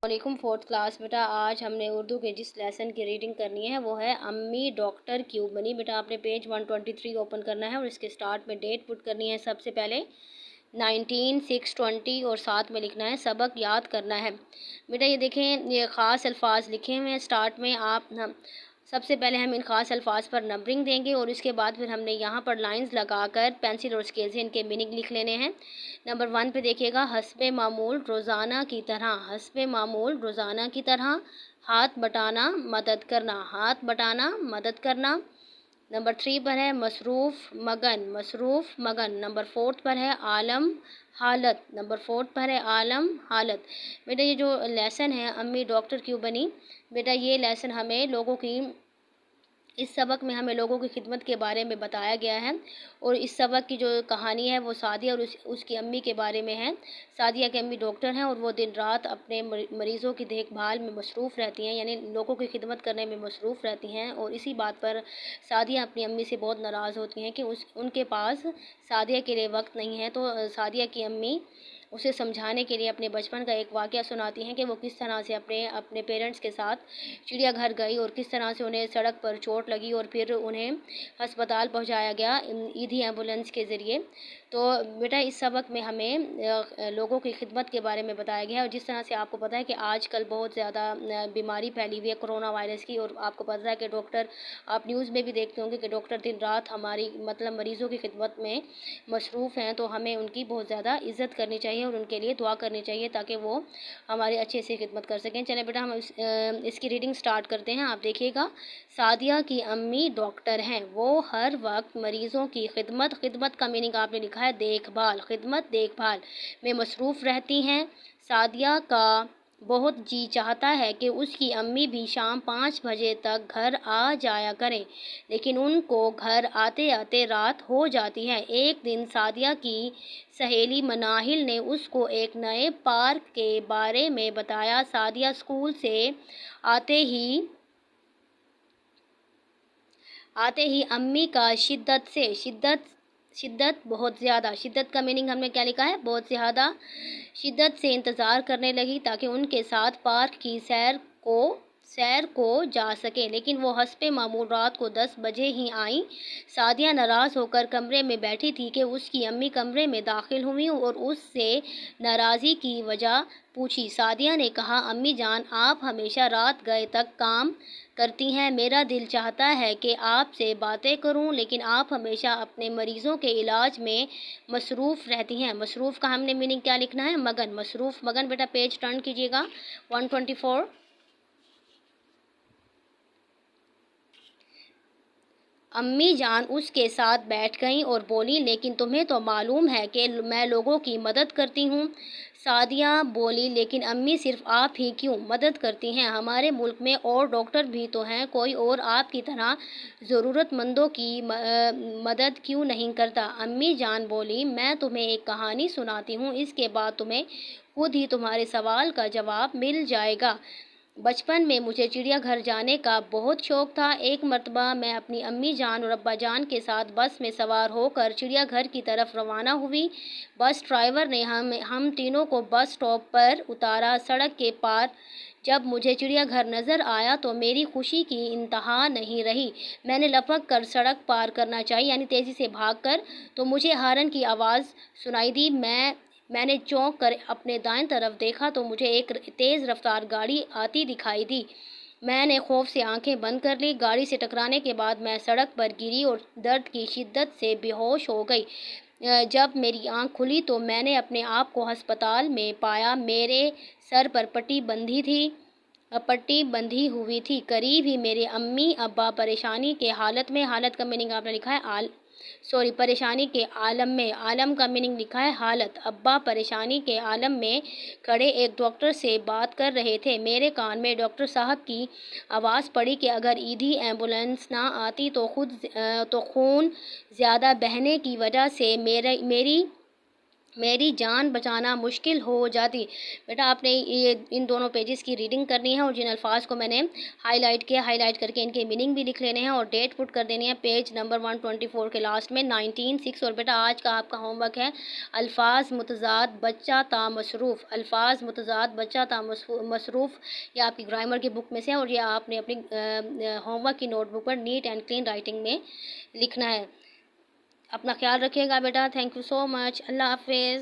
علیکم fourth class بیٹا، آج ہم نے اردو کے جس لیسن کی ریڈنگ کرنی ہے وہ ہے امی ڈاکٹر کیوں بنی۔ بیٹا آپ نے پیج 123 اوپن کرنا ہے اور اس کے سٹارٹ میں ڈیٹ پٹ کرنی ہے۔ سب سے پہلے 19/6/20 اور ساتھ میں لکھنا ہے سبق یاد کرنا ہے۔ بیٹا یہ دیکھیں، یہ خاص الفاظ لکھے ہوئے ہیں سٹارٹ میں۔ سب سے پہلے ہم ان خاص الفاظ پر نمبرنگ دیں گے اور اس کے بعد پھر ہم نے یہاں پر لائنز لگا کر پینسل اور اسکیل سے ان کے میننگ لکھ لینے ہیں۔ نمبر 1 پہ دیکھیے گا، حسب معمول روزانہ کی طرح، حسب معمول روزانہ کی طرح ہاتھ بٹانا مدد کرنا، ہاتھ بٹانا مدد کرنا۔ نمبر 3 پر ہے مصروف مگن، مصروف مگن۔ نمبر 4 پر ہے عالم حالت، نمبر 4 پر ہے عالم حالت۔ بیٹا یہ جو لیسن ہے امی ڈاکٹر کیوں بنی، بیٹا یہ لیسن ہمیں لوگوں کی، اس سبق میں ہمیں لوگوں کی خدمت کے بارے میں بتایا گیا ہے اور اس سبق کی جو کہانی ہے وہ سعدیہ اور اس کی امی کے بارے میں ہے۔ سعدیہ کی امی ڈاکٹر ہیں اور وہ دن رات اپنے مریضوں کی دیکھ بھال میں مصروف رہتی ہیں، یعنی لوگوں کی خدمت کرنے میں مصروف رہتی ہیں، اور اسی بات پر سعدیہ اپنی امی سے بہت ناراض ہوتی ہیں کہ ان کے پاس سعدیہ کے لیے وقت نہیں ہے۔ تو سعدیہ کی امی اسے سمجھانے کے لیے اپنے بچپن کا ایک واقعہ سناتی ہیں کہ وہ کس طرح سے اپنے پیرنٹس کے ساتھ چڑیا گھر گئی اور کس طرح سے انہیں سڑک پر چوٹ لگی اور پھر انہیں ہسپتال پہنچایا گیا ایدھی ایمبولینس کے ذریعے۔ تو بیٹا اس سبق میں ہمیں لوگوں کی خدمت کے بارے میں بتایا گیا ہے، اور جس طرح سے آپ کو پتہ ہے کہ آج کل بہت زیادہ بیماری پھیلی ہوئی ہے کرونا وائرس کی، اور آپ کو پتہ ہے کہ ڈاکٹر، آپ نیوز میں بھی دیکھتے ہوں گے کہ ڈاکٹر دن رات ہماری مریضوں کی خدمت میں مصروف ہیں، تو ہمیں ان کی بہت زیادہ عزت کرنی چاہیے اور ان کے لیے دعا کرنی چاہیے تاکہ وہ ہماری اچھے سے خدمت کر سکیں۔ چلیں بیٹا ہم اس کی ریڈنگ سٹارٹ کرتے ہیں۔ آپ دیکھیے گا، سعدیہ کی امی ڈاکٹر ہیں، وہ ہر وقت مریضوں کی خدمت کا میننگ آپ نے لکھا ہے دیکھ بھال، خدمت دیکھ بھال میں مصروف رہتی ہیں۔ سعدیہ کا بہت جی چاہتا ہے کہ اس کی امی بھی شام 5 بجے تک گھر آ جایا کریں، لیکن ان کو گھر آتے آتے رات ہو جاتی ہے۔ ایک دن سعدیہ کی سہیلی مناہل نے اس کو ایک نئے پارک کے بارے میں بتایا۔ سعدیہ اسکول سے آتے ہی امی کا شدت بہت زیادہ، شدت کا میننگ ہم نے کیا لکھا ہے، بہت زیادہ شدت سے انتظار کرنے لگی تاکہ ان کے ساتھ پارک کی سیر کو جا سکے، لیکن وہ حسب معمول رات کو 10 بجے ہی آئیں۔ سعدیہ ناراض ہو کر کمرے میں بیٹھی تھی کہ اس کی امی کمرے میں داخل ہوئیں اور اس سے ناراضی کی وجہ پوچھی۔ سعدیہ نے کہا، امی جان، آپ ہمیشہ رات گئے تک کام کرتی ہیں، میرا دل چاہتا ہے کہ آپ سے باتیں کروں، لیکن آپ ہمیشہ اپنے مریضوں کے علاج میں مصروف رہتی ہیں۔ مصروف کا ہم نے میننگ کیا لکھنا ہے، مگن، مصروف مگن۔ بیٹا پیج ٹرن کیجیے گا 124۔ امی جان اس کے ساتھ بیٹھ گئیں اور بولی، لیکن تمہیں تو معلوم ہے کہ میں لوگوں کی مدد کرتی ہوں۔ سعدیہ بولی، لیکن امی صرف آپ ہی کیوں مدد کرتی ہیں، ہمارے ملک میں اور ڈاکٹر بھی تو ہیں، کوئی اور آپ کی طرح ضرورت مندوں کی مدد کیوں نہیں کرتا۔ امی جان بولی، میں تمہیں ایک کہانی سناتی ہوں، اس کے بعد تمہیں خود ہی تمہارے سوال کا جواب مل جائے گا۔ بچپن میں مجھے چڑیا گھر جانے کا بہت شوق تھا۔ ایک مرتبہ میں اپنی امی جان اور ابا جان کے ساتھ بس میں سوار ہو کر چڑیا گھر کی طرف روانہ ہوئی۔ بس ڈرائیور نے ہم تینوں کو بس اسٹاپ پر اتارا۔ سڑک کے پار جب مجھے چڑیا گھر نظر آیا تو میری خوشی کی انتہا نہیں رہی۔ میں نے لپک کر سڑک پار کرنا چاہی، یعنی تیزی سے بھاگ کر، تو مجھے ہارن کی آواز سنائی دی۔ میں نے چونک کر اپنے دائیں طرف دیکھا تو مجھے ایک تیز رفتار گاڑی آتی دکھائی دی۔ میں نے خوف سے آنکھیں بند کر لی۔ گاڑی سے ٹکرانے کے بعد میں سڑک پر گری اور درد کی شدت سے بے ہوش ہو گئی۔ جب میری آنکھ کھلی تو میں نے اپنے آپ کو ہسپتال میں پایا۔ میرے سر پر پٹی بندھی ہوئی تھی۔ قریب ہی میرے امی ابا پریشانی کے حالت میں، حالت کا میننگ آپ نے لکھا ہے پریشانی کے عالم میں، عالم کا میننگ لکھا ہے حالت، ابا پریشانی کے عالم میں کھڑے ایک ڈاکٹر سے بات کر رہے تھے۔ میرے کان میں ڈاکٹر صاحب کی آواز پڑی کہ اگر ایدھی ایمبولینس نہ آتی تو خون زیادہ بہنے کی وجہ سے میری جان بچانا مشکل ہو جاتی. بیٹا آپ نے یہ ان دونوں پیجز کی ریڈنگ کرنی ہے اور جن الفاظ کو میں نے ہائی لائٹ کیا، ہائی لائٹ کر کے ان کے میننگ بھی لکھ لینے ہیں اور ڈیٹ پٹ کر دینی ہے پیج نمبر 124 کے لاسٹ میں 19/6. اور بیٹا آج کا آپ کا ہوم ورک ہے الفاظ متضاد بچہ تا مصروف. الفاظ متضاد بچہ تا مصروف یہ آپ کی گرامر کی بک میں سے ہے اور یہ آپ نے اپنی ہوم ورک کی نوٹ بک پر نیٹ اینڈ کلین رائٹنگ میں لکھنا ہے. اپنا خیال رکھیے گا بیٹا. تھینک یو سو مچ. اللہ حافظ.